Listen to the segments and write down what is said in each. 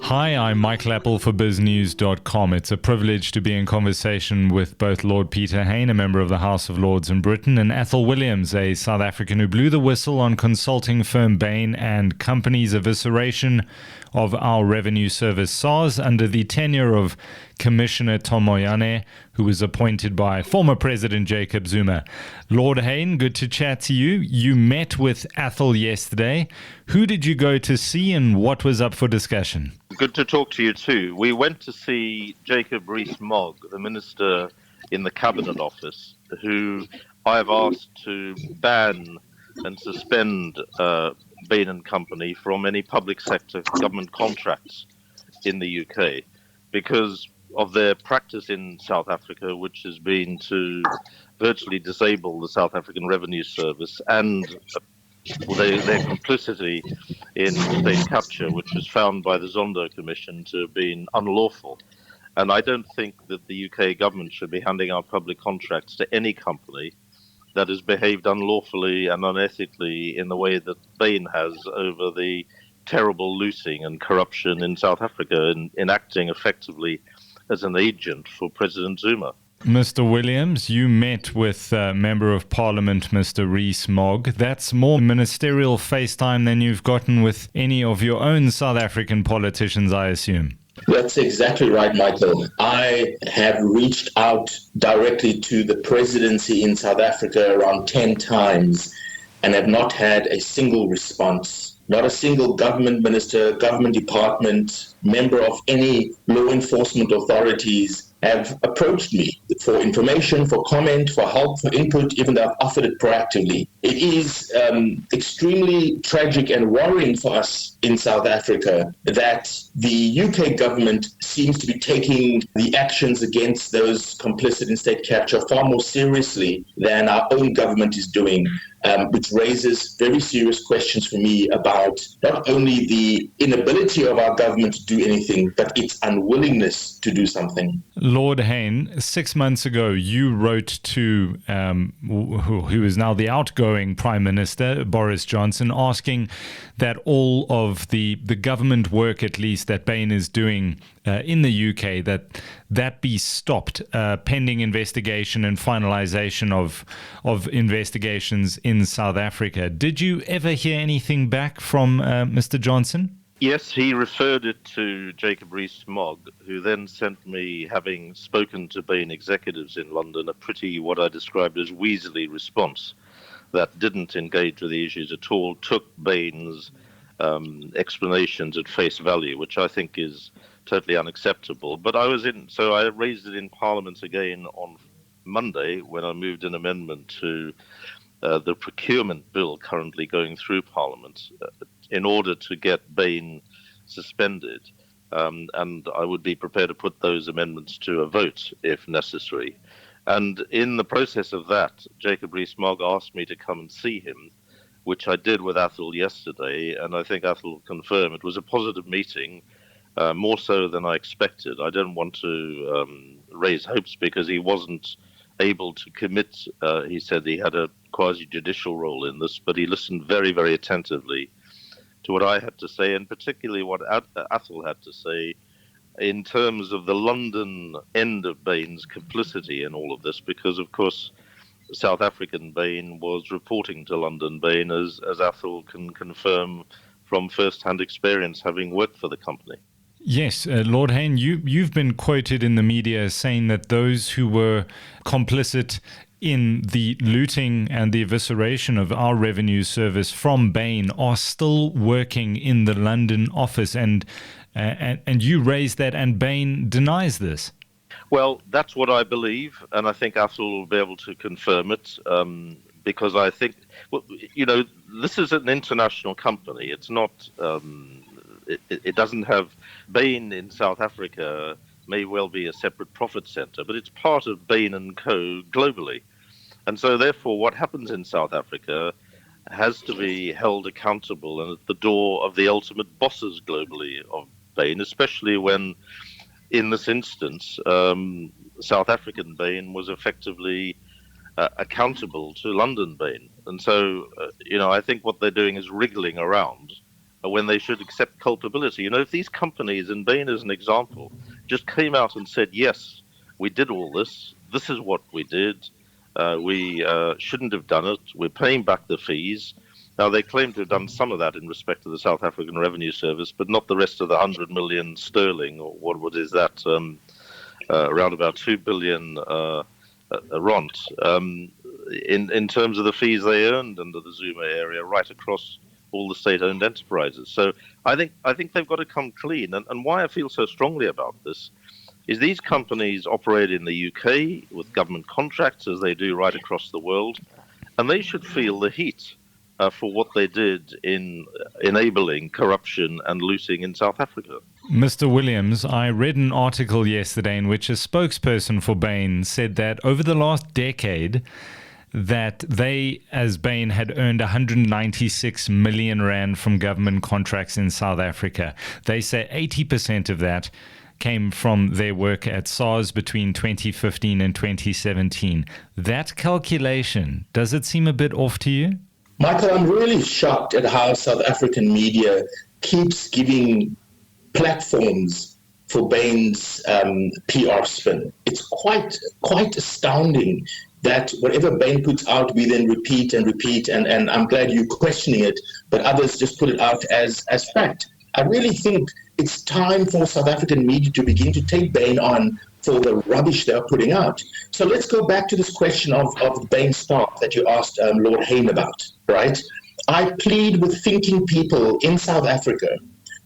Hi, I'm Michael Apple for BizNews.com. It's a privilege to be in conversation with both Lord Peter Hain, a member of the House of Lords in Britain, and Athol Williams, a South African who blew the whistle on consulting firm Bain and Company's evisceration of our revenue service SARS under the tenure of Commissioner Tomoyane, who was appointed by former President Jacob Zuma. Lord Hain, good to chat to you. You met with Athol yesterday. Who did you go to see and what was up for discussion? Good to talk to you too. We went to see Jacob Rees-Mogg, the minister in the Cabinet Office, who I have asked to ban and suspend Bain and Company from any public sector government contracts in the UK because of their practice in South Africa, which has been to virtually disable the South African Revenue Service and their complicity in state capture, which was found by the Nugent Commission to have been unlawful. And I don't think that the UK government should be handing out public contracts to any company that has behaved unlawfully and unethically in the way that Bain has over the terrible looting and corruption in South Africa in acting effectively as an agent for President Zuma. Mr. Williams, you met with Member of Parliament, Mr. Rees-Mogg. That's more ministerial FaceTime than you've gotten with any of your own South African politicians, I assume. That's exactly right, Michael. I have reached out directly to the presidency in South Africa around 10 times and have not had a single response. Not a single government minister, government department, member of any law enforcement authorities have approached me for information, for comment, for help, for input, even though I've offered it proactively. It is extremely tragic and worrying for us in South Africa that the UK government seems to be taking the actions against those complicit in state capture far more seriously than our own government is doing, which raises very serious questions for me about not only the inability of our government to do anything, but its unwillingness to do something. Lord Hain, 6 months ago, you wrote to who is now the outgoing Prime Minister, Boris Johnson, asking that all of the government work, at least, that Bain is doing in the UK, that be stopped pending investigation and finalization of investigations in South Africa. Did you ever hear anything back from Mr. Johnson? Yes, he referred it to Jacob Rees-Mogg, who then sent me, having spoken to Bain executives in London, a pretty, what I described as Weasley response that didn't engage with the issues at all, took Bain's explanations at face value, which I think is totally unacceptable. But so I raised it in Parliament again on Monday when I moved an amendment to the procurement bill currently going through Parliament in order to get Bain suspended. And I would be prepared to put those amendments to a vote if necessary. And in the process of that, Jacob Rees-Mogg asked me to come and see him, which I did with Athol yesterday. And I think Athol will confirm it was a positive meeting, more so than I expected. I don't want to raise hopes because he wasn't able to commit. He said he had a quasi-judicial role in this, but he listened very, very attentively to what I had to say, and particularly what Athol had to say in terms of the London end of Bain's complicity in all of this, because, of course, South African Bain was reporting to London Bain, as Athol can confirm from first-hand experience, having worked for the company. Yes, Lord Hain, you've been quoted in the media saying that those who were complicit in the looting and the evisceration of our revenue service from Bain are still working in the London office, and you raised that, and Bain denies this. Well, that's what I believe, and I think Athol will be able to confirm it, because I think, well, this is an international company. It's not, it doesn't have, Bain in South Africa may well be a separate profit center, but it's part of Bain and Co. globally. And so therefore what happens in South Africa has to be held accountable and at the door of the ultimate bosses globally of Bain, especially when, in this instance, South African Bain was effectively accountable to London Bain. And so, I think what they're doing is wriggling around when they should accept culpability. If these companies, and Bain as an example, just came out and said, yes, we did all this, this is what we did, we shouldn't have done it, we're paying back the fees. Now, they claim to have done some of that in respect to the South African Revenue Service, but not the rest of the 100 million sterling, or what is that, around about 2 billion rand, in terms of the fees they earned under the Zuma area right across all the state-owned enterprises. So I think they've got to come clean. And why I feel so strongly about this is these companies operate in the UK with government contracts, as they do right across the world, and they should feel the heat for what they did in enabling corruption and looting in South Africa. Mr. Williams, I read an article yesterday in which a spokesperson for Bain said that over the last decade, that they, as Bain, had earned 196 million rand from government contracts in South Africa. They say 80% of that came from their work at SARS between 2015 and 2017. That calculation, does it seem a bit off to you? Michael, I'm really shocked at how South African media keeps giving platforms for Bain's PR spin. It's quite astounding that whatever Bain puts out, we then repeat, and I'm glad you're questioning it, but others just put it out as fact. I really think it's time for South African media to begin to take Bain on for the rubbish they're putting out. So let's go back to this question of the Bain staff that you asked Lord Hain about, right? I plead with thinking people in South Africa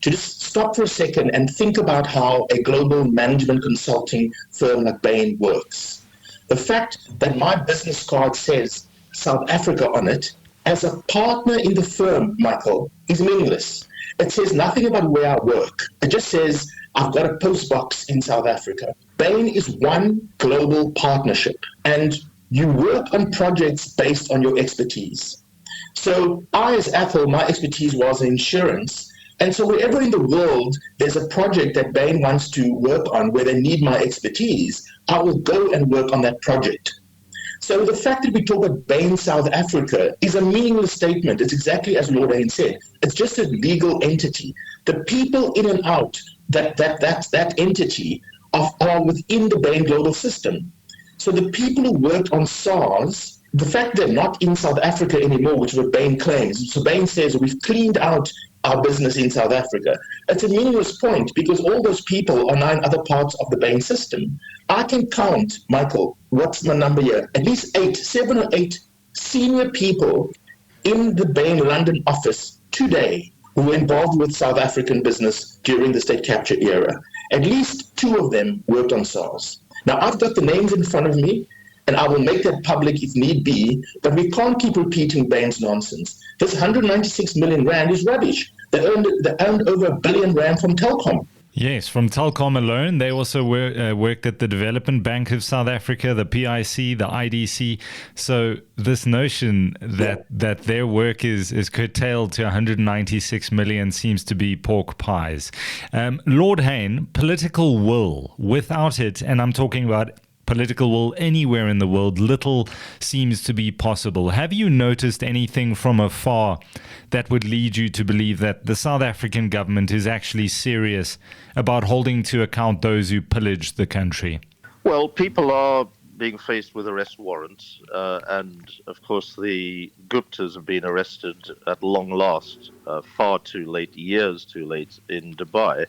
to just stop for a second and think about how a global management consulting firm like Bain works. The fact that my business card says South Africa on it, as a partner in the firm, Michael, is meaningless. It says nothing about where I work. It just says I've got a post box in South Africa. Bain is one global partnership, and you work on projects based on your expertise. So I, as Athol, my expertise was in insurance. And so wherever in the world there's a project that Bain wants to work on where they need my expertise, I will go and work on that project. So the fact that we talk about Bain South Africa is a meaningless statement. It's exactly as Lord Hain said. It's just a legal entity. The people in and out that entity are within the Bain global system. So the people who worked on SARS, the fact they're not in South Africa anymore, which is what Bain claims. So Bain says we've cleaned out our business in South Africa. It's a meaningless point because all those people are now in other parts of the Bain system. I can count, Michael, what's my number here? At least 7 or 8 senior people in the Bain London office today who were involved with South African business during the state capture era. At least 2 of them worked on SARS. Now, I've got the names in front of me, and I will make that public if need be, but we can't keep repeating Bain's nonsense. This 196 million rand is rubbish. They earned over 1 billion rand from Telkom. Yes, from Telkom alone. They also worked at the Development Bank of South Africa, the PIC, the IDC. So this notion that their work is curtailed to 196 million seems to be pork pies. Lord Hain, political will, without it, and I'm talking about political will anywhere in the world, little seems to be possible. Have you noticed anything from afar that would lead you to believe that the South African government is actually serious about holding to account those who pillaged the country? Well, people are being faced with arrest warrants, and of course the Guptas have been arrested at long last, far too late, years too late in Dubai.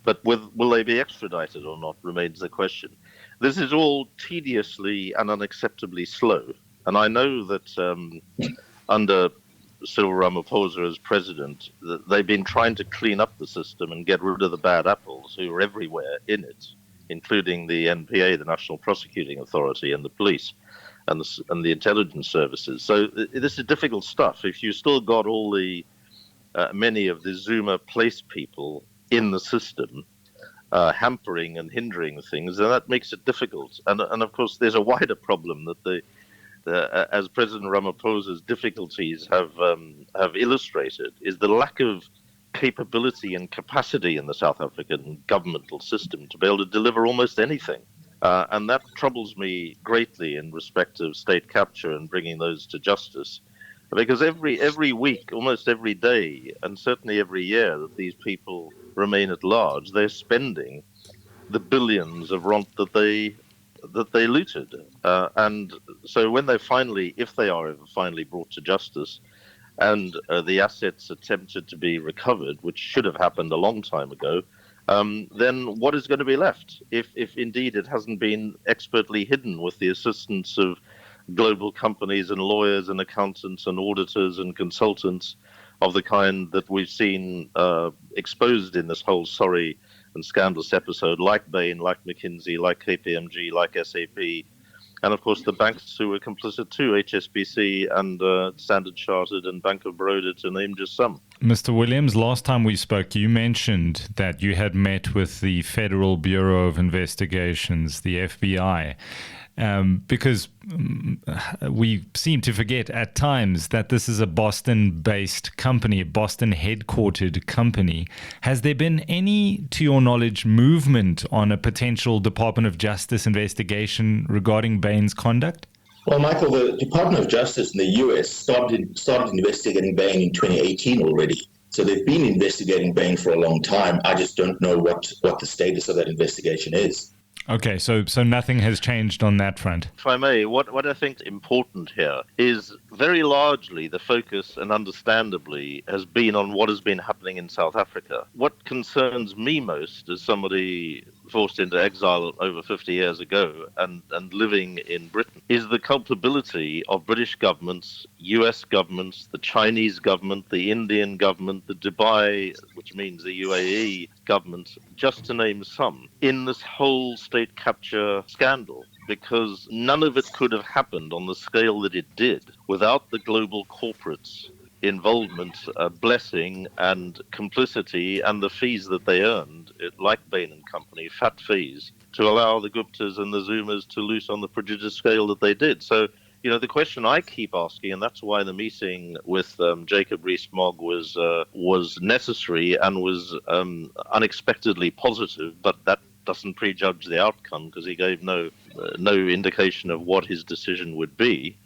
But will they be extradited or not remains the question. This is all tediously and unacceptably slow. And I know that under Cyril Ramaphosa as president, they've been trying to clean up the system and get rid of the bad apples who are everywhere in it, including the NPA, the National Prosecuting Authority, and the police and the intelligence services. So this is difficult stuff. If you still got all the many of the Zuma place people in the system, hampering and hindering things, and that makes it difficult. And of course, there's a wider problem that as President Ramaphosa's difficulties have illustrated, is the lack of capability and capacity in the South African governmental system to be able to deliver almost anything. And that troubles me greatly in respect of state capture and bringing those to justice. Because every week, almost every day, and certainly every year that these people remain at large, they're spending the billions of rand that they looted. And so when they finally, if they are ever finally brought to justice, and the assets attempted to be recovered, which should have happened a long time ago, then what is going to be left if indeed it hasn't been expertly hidden with the assistance of global companies and lawyers and accountants and auditors and consultants of the kind that we've seen exposed in this whole sorry and scandalous episode, like Bain, like McKinsey, like KPMG, like SAP, and of course the banks who were complicit too, HSBC and Standard Chartered and Bank of Baroda, to name just some. Mr. Williams, last time we spoke, you mentioned that you had met with the Federal Bureau of Investigations, the FBI, because we seem to forget at times that this is a Boston-based company, a Boston-headquartered company. Has there been any, to your knowledge, movement on a potential Department of Justice investigation regarding Bain's conduct? Well, Michael, the Department of Justice in the U.S. started investigating Bain in 2018 already. So they've been investigating Bain for a long time. I just don't know what the status of that investigation is. Okay, so nothing has changed on that front. If I may, what I think is important here is very largely the focus, and understandably, has been on what has been happening in South Africa. What concerns me most as somebody forced into exile over 50 years ago and living in Britain is the culpability of British governments, US governments, the Chinese government, the Indian government, the Dubai, which means the UAE government, just to name some, in this whole state capture scandal. Because none of it could have happened on the scale that it did without the global corporates' involvement, blessing and complicity, and the fees that they earned, like Bain and Company, fat fees, to allow the Guptas and the Zumas to loot on the prodigious scale that they did. So, the question I keep asking, and that's why the meeting with Jacob Rees-Mogg was necessary and was unexpectedly positive, but that doesn't prejudge the outcome because he gave no indication of what his decision would be.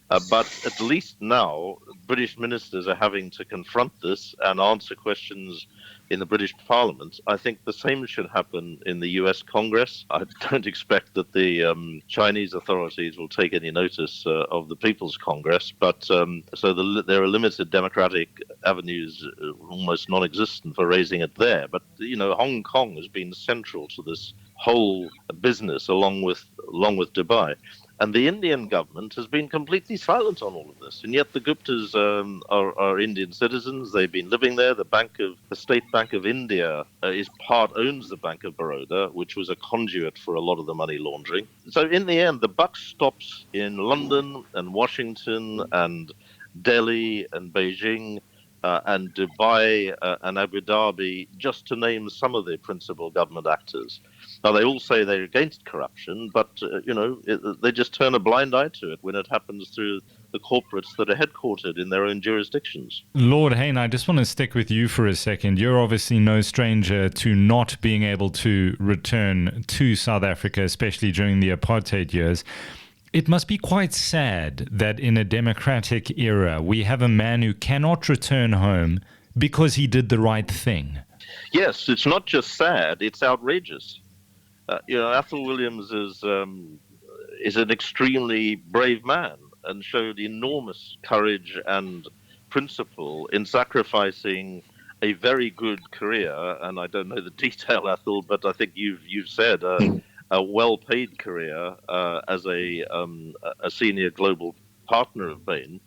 But at least now, British ministers are having to confront this and answer questions in the British Parliament. I think the same should happen in the US Congress. I don't expect that the Chinese authorities will take any notice of the People's Congress, but there are limited democratic avenues, almost non-existent, for raising it there. But Hong Kong has been central to this whole business, along with Dubai. And the Indian government has been completely silent on all of this. And yet the Guptas are Indian citizens. They've been living there. The State Bank of India owns the Bank of Baroda, which was a conduit for a lot of the money laundering. So in the end, the buck stops in London and Washington and Delhi and Beijing and Dubai and Abu Dhabi, just to name some of the principal government actors. Now, they all say they're against corruption, but, they just turn a blind eye to it when it happens through the corporates that are headquartered in their own jurisdictions. Lord Hain, I just want to stick with you for a second. You're obviously no stranger to not being able to return to South Africa, especially during the apartheid years. It must be quite sad that in a democratic era, we have a man who cannot return home because he did the right thing. Yes, it's not just sad, it's outrageous. Athol Williams is an extremely brave man and showed enormous courage and principle in sacrificing a very good career. And I don't know the detail, Athol, but I think you've said a well-paid career as a senior global partner of Bain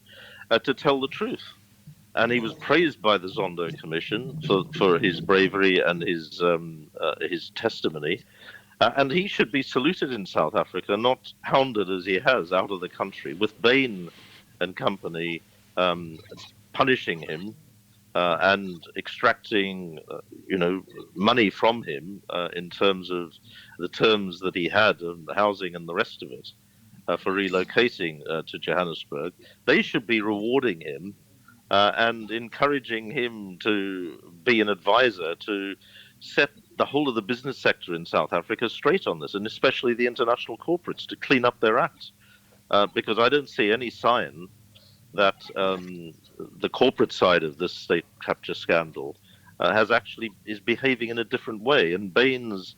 to tell the truth. And he was praised by the Zondo Commission for his bravery and his testimony. And he should be saluted in South Africa, not hounded as he has out of the country, with Bain and Company punishing him and extracting, money from him in terms of the terms that he had of housing and the rest of it for relocating to Johannesburg. They should be rewarding him and encouraging him to be an advisor to set the whole of the business sector in South Africa straight on this, and especially the international corporates, to clean up their act. Because I don't see any sign that the corporate side of this state capture scandal is behaving in a different way. And Bain's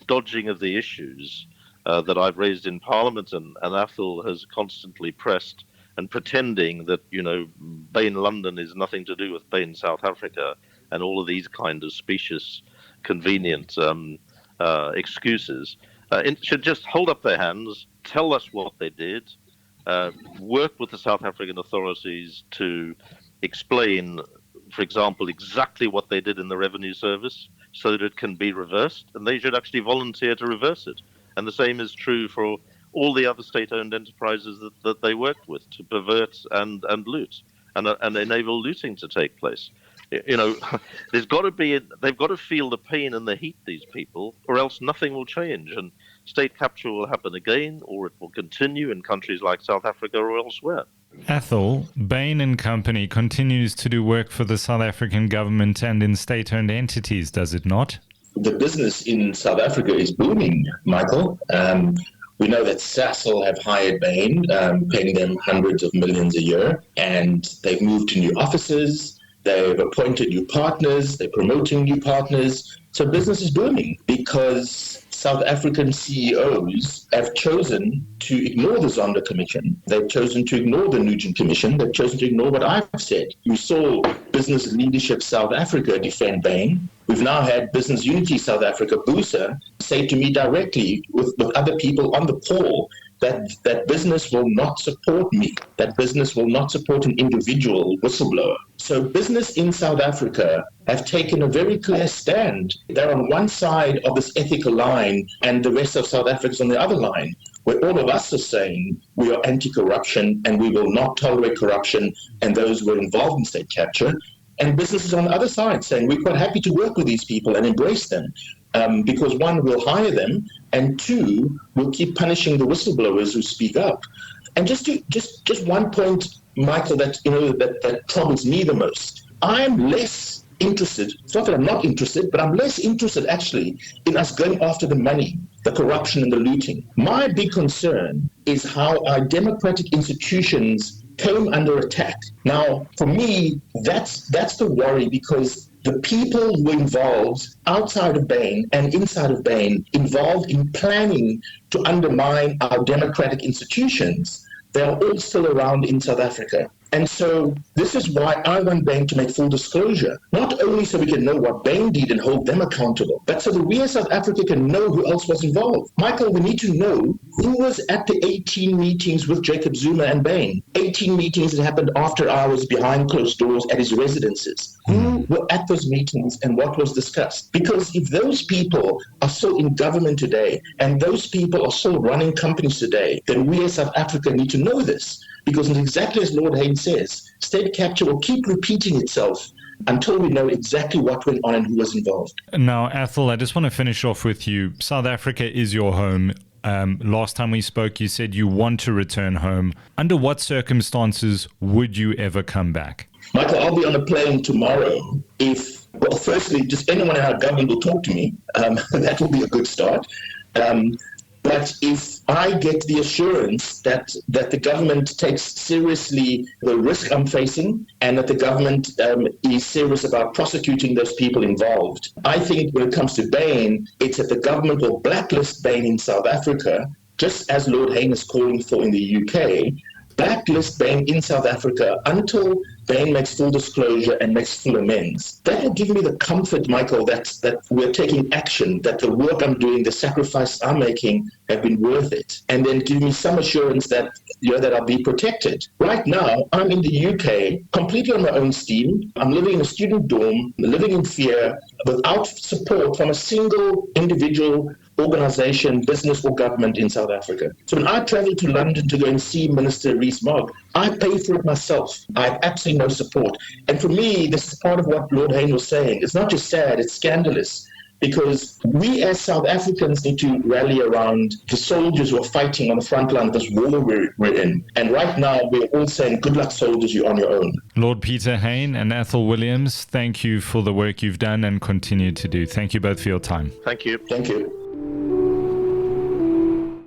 dodging of the issues that I've raised in Parliament and Athol has constantly pressed, and pretending that, Bain London is nothing to do with Bain South Africa, and all of these kind of specious, convenient excuses, should just hold up their hands, tell us what they did, work with the South African authorities to explain, for example, exactly what they did in the Revenue Service so that it can be reversed, and they should actually volunteer to reverse it. And the same is true for all the other state-owned enterprises that they worked with to pervert and loot and enable looting to take place. They've got to feel the pain and the heat, these people, or else nothing will change. And state capture will happen again, or it will continue in countries like South Africa or elsewhere. Athol, Bain and Company continues to do work for the South African government and in state-owned entities, does it not? The business in South Africa is booming, Michael. We know that Sasol have hired Bain, paying them hundreds of millions a year, and they've moved to new offices. They've appointed new partners. They're promoting new partners. So business is booming because South African CEOs have chosen to ignore the Zondo Commission. They've chosen to ignore the Nugent Commission. They've chosen to ignore what I've said. You saw Business Leadership South Africa defend Bain. We've now had Business Unity South Africa, BUSA, say to me directly with other people on the call that business will not support me, that business will not support an individual whistleblower. So business in South Africa have taken a very clear stand. They're on one side of this ethical line and the rest of South Africa is on the other line, where all of us are saying we are anti-corruption and we will not tolerate corruption and those who are involved in state capture. And businesses on the other side saying we're quite happy to work with these people and embrace them. Because one, we'll hire them, and two, we'll keep punishing the whistleblowers who speak up. And just one point, Michael, that troubles me the most. I'm less interested. It's not that I'm not interested, but I'm less interested actually in us going after the money, the corruption, and the looting. My big concern is how our democratic institutions came under attack. Now, for me, that's the worry, because the people who were involved outside of Bain and inside of Bain, involved in planning to undermine our democratic institutions, they are all still around in South Africa. And so this is why I want Bain to make full disclosure, not only so we can know what Bain did and hold them accountable, but so that we as South Africa can know who else was involved. Michael, we need to know who was at the 18 meetings with Jacob Zuma and Bain, 18 meetings that happened after hours behind closed doors at his residences. Who were at those meetings and what was discussed? Because if those people are still in government today and those people are still running companies today, then we as South Africa need to know this. Because exactly as Lord Hain says, state capture will keep repeating itself until we know exactly what went on and who was involved. Now, Athol, I just want to finish off with you. South Africa is your home. Last time we spoke, you said you want to return home. Under what circumstances would you ever come back? Michael, I'll be on a plane tomorrow. Firstly, just anyone in our government will talk to me. That will be a good start. But if I get the assurance that the government takes seriously the risk I'm facing and that the government is serious about prosecuting those people involved, I think when it comes to Bain, it's that the government will blacklist Bain in South Africa, just as Lord Hain is calling for in the UK, blacklist Bain in South Africa until Bain makes full disclosure and makes full amends. That will give me the comfort, Michael, that we're taking action, that the work I'm doing, the sacrifice I'm making have been worth it, and then give me some assurance that that I'll be protected. Right now, I'm in the UK, completely on my own steam. I'm living in a student dorm, living in fear, without support from a single individual, organization, business or government in South Africa. So when I travel to London to go and see Minister Rees-Mogg, I pay for it myself. I have absolutely no support. And for me, this is part of what Lord Hain was saying. It's not just sad, it's scandalous. Because we as South Africans need to rally around the soldiers who are fighting on the front line of this war we're in. And right now, we're all saying, good luck, soldiers, you're on your own. Lord Peter Hain and Athol Williams, thank you for the work you've done and continue to do. Thank you both for your time. Thank you. Thank you.